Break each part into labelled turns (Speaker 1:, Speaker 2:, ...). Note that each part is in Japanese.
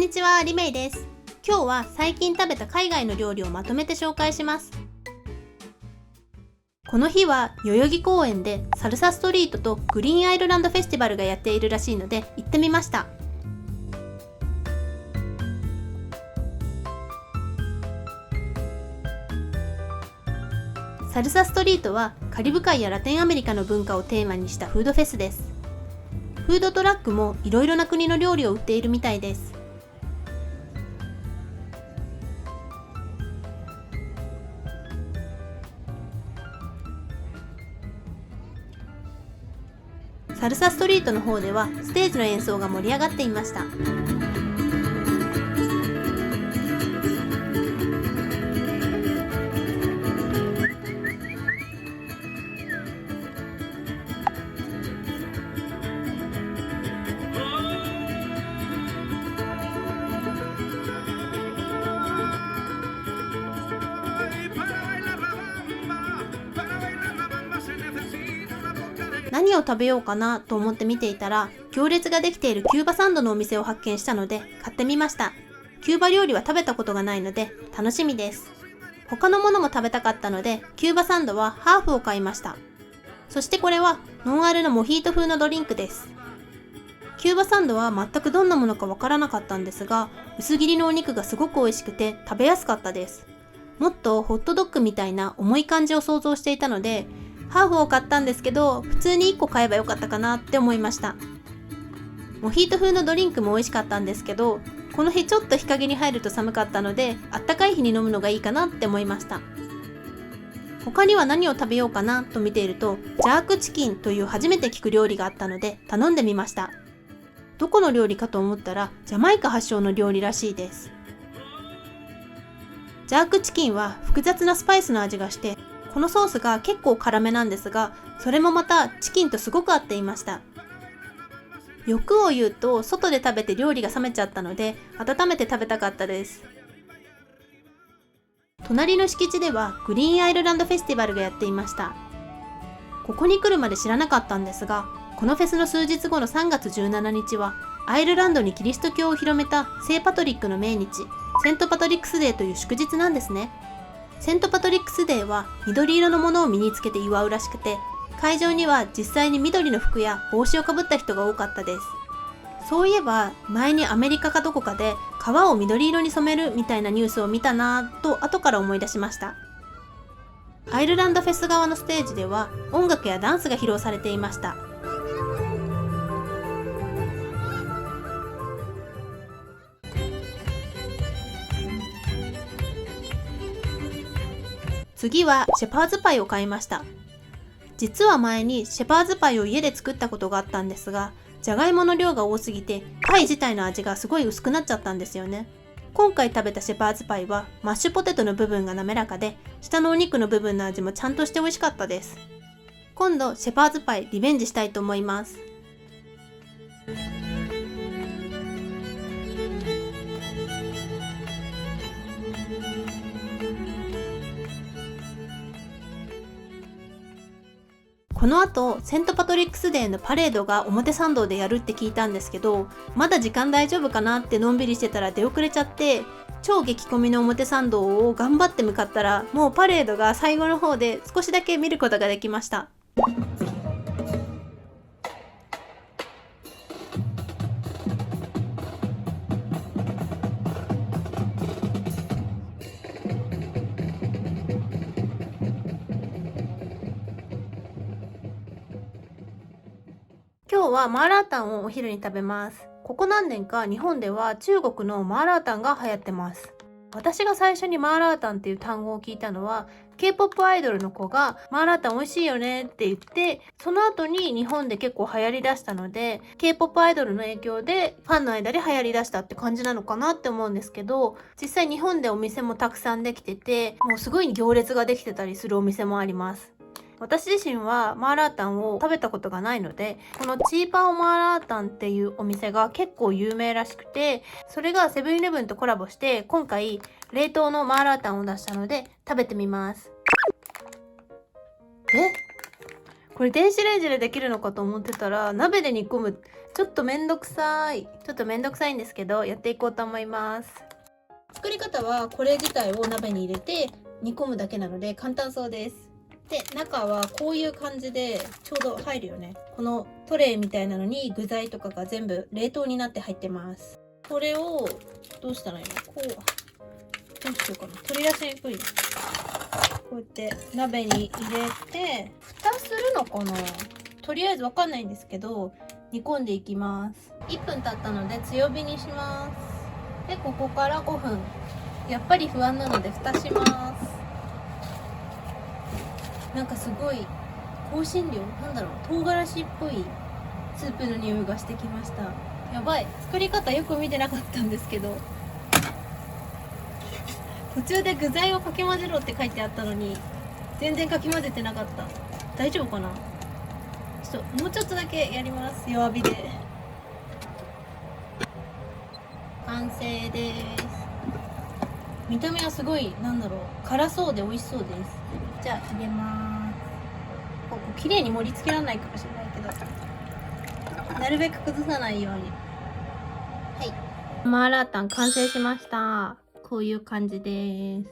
Speaker 1: こんにちは、りめいです。今日は最近食べた海外の料理をまとめて紹介します。この日は代々木公園でサルサストリートとグリーンアイルランドフェスティバルがやっているらしいので行ってみました。サルサストリートはカリブ海やラテンアメリカの文化をテーマにしたフードフェスです。フードトラックもいろいろな国の料理を売っているみたいです。サルサストリートの方ではステージの演奏が盛り上がっていました。何を食べようかなと思って見ていたら、行列ができているキューバサンドのお店を発見したので買ってみました。キューバ料理は食べたことがないので楽しみです。他のものも食べたかったのでキューバサンドはハーフを買いました。そしてこれはノンアルのモヒート風のドリンクです。キューバサンドは全くどんなものかわからなかったんですが、薄切りのお肉がすごく美味しくて食べやすかったです。もっとホットドッグみたいな重い感じを想像していたのでハーフを買ったんですけど、普通に1個買えばよかったかなって思いました。モヒート風のドリンクも美味しかったんですけど、この日ちょっと日陰に入ると寒かったので、あったかい日に飲むのがいいかなって思いました。他には何を食べようかなと見ていると、ジャークチキンという初めて聞く料理があったので頼んでみました。どこの料理かと思ったら、ジャマイカ発祥の料理らしいです。ジャークチキンは複雑なスパイスの味がして、このソースが結構辛めなんですが、それもまたチキンとすごく合っていました。欲を言うと、外で食べて料理が冷めちゃったので、温めて食べたかったです。隣の敷地ではグリーンアイルランドフェスティバルがやっていました。ここに来るまで知らなかったんですが、このフェスの数日後の3月17日は、アイルランドにキリスト教を広めた聖パトリックの命日、セントパトリックスデーという祝日なんですね。セントパトリックスデーは緑色のものを身につけて祝うらしくて、会場には実際に緑の服や帽子をかぶった人が多かったです。そういえば前にアメリカかどこかで川を緑色に染めるみたいなニュースを見たなぁと後から思い出しました。アイルランドフェス側のステージでは音楽やダンスが披露されていました。次はシェパーズパイを買いました。実は前にシェパーズパイを家で作ったことがあったんですが、じゃがいもの量が多すぎてパイ自体の味がすごい薄くなっちゃったんですよね。今回食べたシェパーズパイはマッシュポテトの部分が滑らかで、下のお肉の部分の味もちゃんとして美味しかったです。今度シェパーズパイリベンジしたいと思います。この後、セントパトリックスデーのパレードが表参道でやるって聞いたんですけど、まだ時間大丈夫かなってのんびりしてたら出遅れちゃって、超激混みの表参道を頑張って向かったら、もうパレードが最後の方で少しだけ見ることができました。今日はマーラータンをお昼に食べます。ここ何年か日本では中国のマーラータンが流行ってます。私が最初にマーラータンっていう単語を聞いたのは K-POP アイドルの子がマーラータン美味しいよねって言って、その後に日本で結構流行りだしたので K-POP アイドルの影響でファンの間で流行りだしたって感じなのかなって思うんですけど、実際日本でお店もたくさんできてて、もうすごい行列ができてたりするお店もあります。私自身はマーラータンを食べたことがないので、このチーパオマーラータンっていうお店が結構有名らしくて、それがセブンイレブンとコラボして今回冷凍のマーラータンを出したので食べてみます。これ電子レンジでできるのかと思ってたら鍋で煮込むちょっとめんどくさいんですけど、やっていこうと思います。作り方はこれ自体を鍋に入れて煮込むだけなので簡単そうです。で、中はこういう感じでちょうど入るよね。このトレイみたいなのに具材とかが全部冷凍になって入ってます。これをどうしたらいいの？こう、どうしようかな。取り出しにくい。こうやって鍋に入れて、蓋するのかな？とりあえずわかんないんですけど、煮込んでいきます。1分経ったので強火にします。で、ここから5分。やっぱり不安なので蓋します。なんかすごい香辛料、なんだろう、唐辛子っぽいスープの匂いがしてきました。やばい、作り方よく見てなかったんですけど、途中で具材をかき混ぜろって書いてあったのに全然かき混ぜてなかった。大丈夫かな？もうちょっとだけやります。弱火で。完成です。見た目はすごい、なんだろう、辛そうで美味しそうです。じゃあ入れます。ここ綺麗に盛り付けられないかもしれないけど、なるべく崩さないように。はい、マーラータン完成しました。こういう感じです。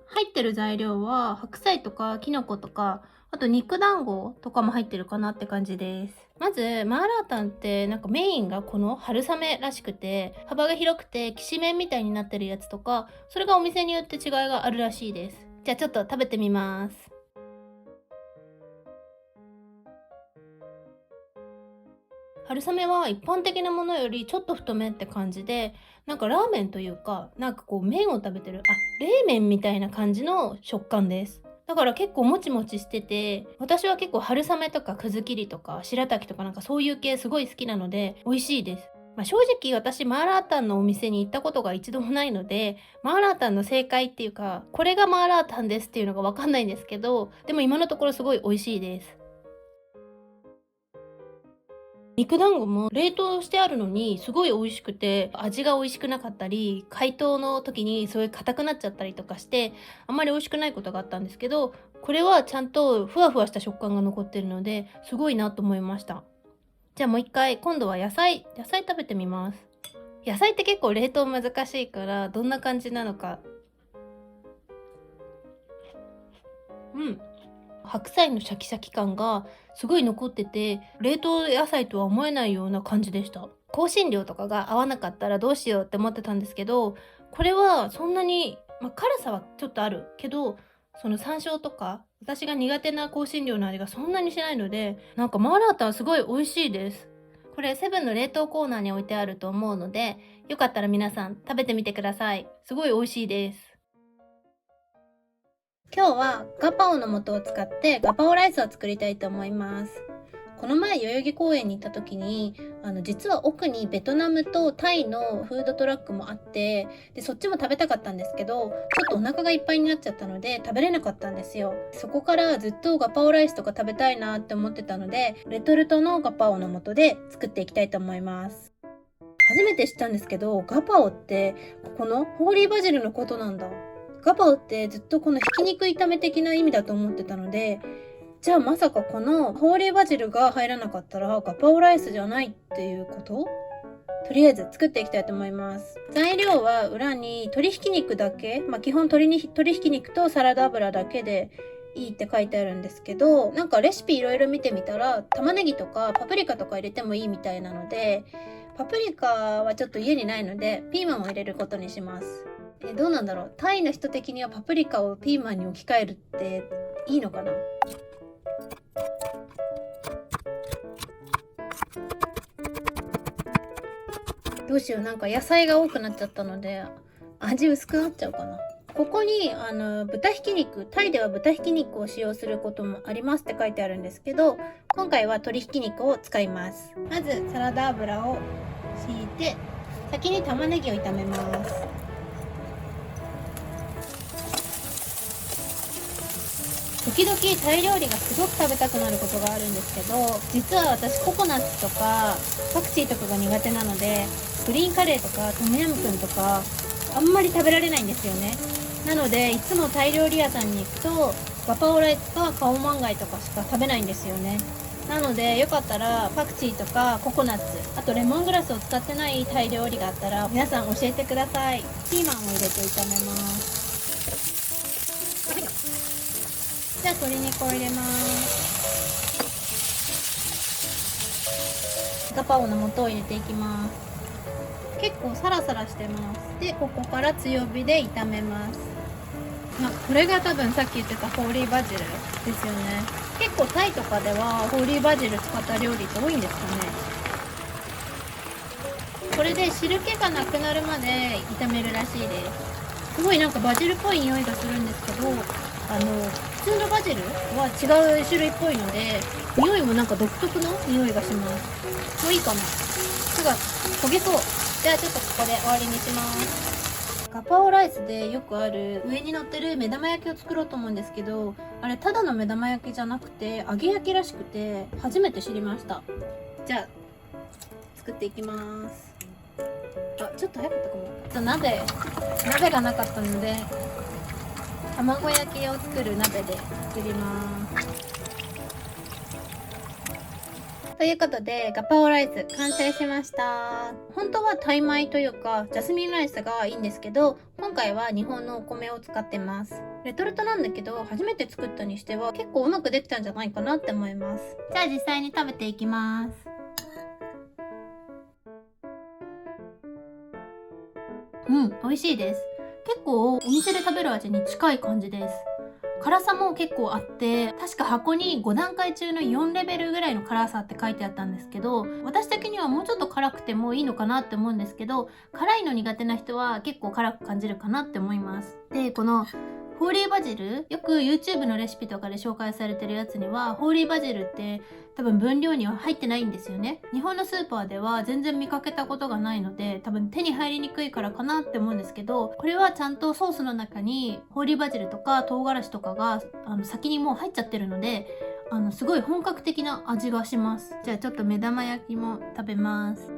Speaker 1: 入ってる材料は白菜とかきのことか、あと肉団子とかも入ってるかなって感じです。まずマーラータンってなんかメインがこの春雨らしくて、幅が広くてきしめんみたいになってるやつとか、それがお店によって違いがあるらしいです。じゃあちょっと食べてみます。春雨は一般的なものよりちょっと太めって感じで、なんかラーメンというか、なんかこう麺を食べてる、冷麺みたいな感じの食感です。だから結構もちもちしてて、私は結構春雨とかくず切りとか白滝とかなんかそういう系すごい好きなので美味しいです。正直私マーラータンのお店に行ったことが一度もないので、マーラータンの正解っていうか、これがマーラータンですっていうのがわかんないんですけど、でも今のところすごい美味しいです。肉団子も冷凍してあるのにすごい美味しくて、味が美味しくなかったり、解凍の時にすごい硬くなっちゃったりとかして、あんまり美味しくないことがあったんですけど、これはちゃんとふわふわした食感が残ってるので、すごいなと思いました。じゃあもう一回、今度は野菜食べてみます。野菜って結構冷凍難しいから、どんな感じなのか。白菜のシャキシャキ感がすごい残ってて、冷凍野菜とは思えないような感じでした。香辛料とかが合わなかったらどうしようって思ってたんですけど、これはそんなに、辛さはちょっとあるけど、その山椒とか私が苦手な香辛料の味がそんなにしないので、なんかマーラータンすごい美味しいです。これセブンの冷凍コーナーに置いてあると思うので、よかったら皆さん食べてみてください。すごい美味しいです。今日はガパオの素を使ってガパオライスを作りたいと思います。この前代々木公園に行った時に実は奥にベトナムとタイのフードトラックもあって、でそっちも食べたかったんですけど、ちょっとお腹がいっぱいになっちゃったので食べれなかったんですよ。そこからずっとガパオライスとか食べたいなって思ってたので、レトルトのガパオの素で作っていきたいと思います。初めて知ったんですけど、ガパオってここのホーリーバジルのことなんだ。ガパオってずっとこのひき肉炒め的な意味だと思ってたので、じゃあまさかこのホーリーバジルが入らなかったらガパオライスじゃないっていうこと？とりあえず作っていきたいと思います。材料は裏に鶏ひき肉だけ、基本鶏ひき肉とサラダ油だけでいいって書いてあるんですけど、なんかレシピいろいろ見てみたら玉ねぎとかパプリカとか入れてもいいみたいなので、パプリカはちょっと家にないのでピーマンを入れることにします。どうなんだろう、タイの人的にはパプリカをピーマンに置き換えるっていいのかな。どうしよう、なんか野菜が多くなっちゃったので味薄くなっちゃうかな。ここに豚ひき肉、タイでは豚ひき肉を使用することもありますって書いてあるんですけど、今回は鶏ひき肉を使います。まずサラダ油を敷いて、先に玉ねぎを炒めます。時々タイ料理がすごく食べたくなることがあるんですけど、実は私ココナッツとかパクチーとかが苦手なので、グリーンカレーとかトムヤムクンとかあんまり食べられないんですよね。なのでいつもタイ料理屋さんに行くとガパオライスかカオマンガイとかしか食べないんですよね。なのでよかったらパクチーとかココナッツ、あとレモングラスを使ってないタイ料理があったら皆さん教えてください。ピーマンを入れて炒めます。じゃあ鶏肉を入れます。ガパオの素を入れていきます。結構サラサラしてます。でここから強火で炒めます。これが多分さっき言ってたホーリーバジルですよね。結構タイとかではホーリーバジル使った料理って多いんですかね。これで汁気がなくなるまで炒めるらしいです。すごいなんかバジルっぽい匂いがするんですけど、普通のバジルは違う種類っぽいので、匂いもなんか独特の匂いがします。もういいかな。すぐ焦げそう。じゃあちょっとここで終わりにします。ガパオライスでよくある上に乗ってる目玉焼きを作ろうと思うんですけど、あれただの目玉焼きじゃなくて揚げ焼きらしくて初めて知りました。じゃあ作っていきます。ちょっと早かったかも。鍋がなかったので卵焼きを作る鍋で作ります。ということでガパオライス完成しました。本当はタイ米というかジャスミンライスがいいんですけど、今回は日本のお米を使ってます。レトルトなんだけど初めて作ったにしては結構うまくできたんじゃないかなって思います。じゃあ実際に食べていきます。美味しいです。結構お店で食べる味に近い感じです。辛さも結構あって、確か箱に5段階中の4レベルぐらいの辛さって書いてあったんですけど、私的にはもうちょっと辛くてもいいのかなって思うんですけど、辛いの苦手な人は結構辛く感じるかなって思います。でこのホーリーバジル、よく YouTube のレシピとかで紹介されてるやつにはホーリーバジルって多分分量には入ってないんですよね。日本のスーパーでは全然見かけたことがないので多分手に入りにくいからかなって思うんですけど、これはちゃんとソースの中にホーリーバジルとか唐辛子とかが先にもう入っちゃってるので、すごい本格的な味がします。じゃあちょっと目玉焼きも食べます。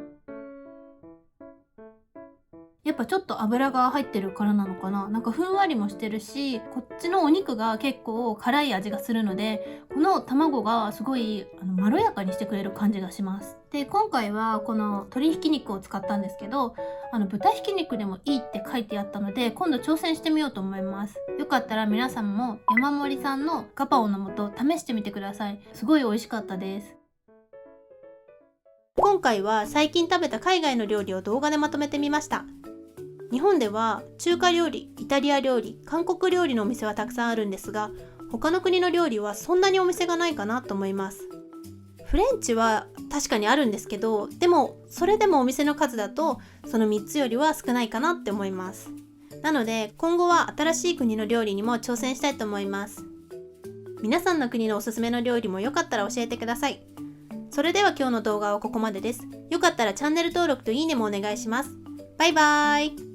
Speaker 1: やっぱちょっと油が入ってるからなのかな、なんかふんわりもしてるし、こっちのお肉が結構辛い味がするので、この卵がすごいまろやかにしてくれる感じがします。で今回はこの鶏ひき肉を使ったんですけど、豚ひき肉でもいいって書いてあったので今度挑戦してみようと思います。よかったら皆さんも山盛りさんのガパオの素試してみてください。すごい美味しかったです。今回は最近食べた海外の料理を動画でまとめてみました。日本では中華料理、イタリア料理、韓国料理のお店はたくさんあるんですが、他の国の料理はそんなにお店がないかなと思います。フレンチは確かにあるんですけど、でもそれでもお店の数だとその3つよりは少ないかなって思います。なので今後は新しい国の料理にも挑戦したいと思います。皆さんの国のおすすめの料理もよかったら教えてください。それでは今日の動画はここまでです。よかったらチャンネル登録といいねもお願いします。バイバーイ。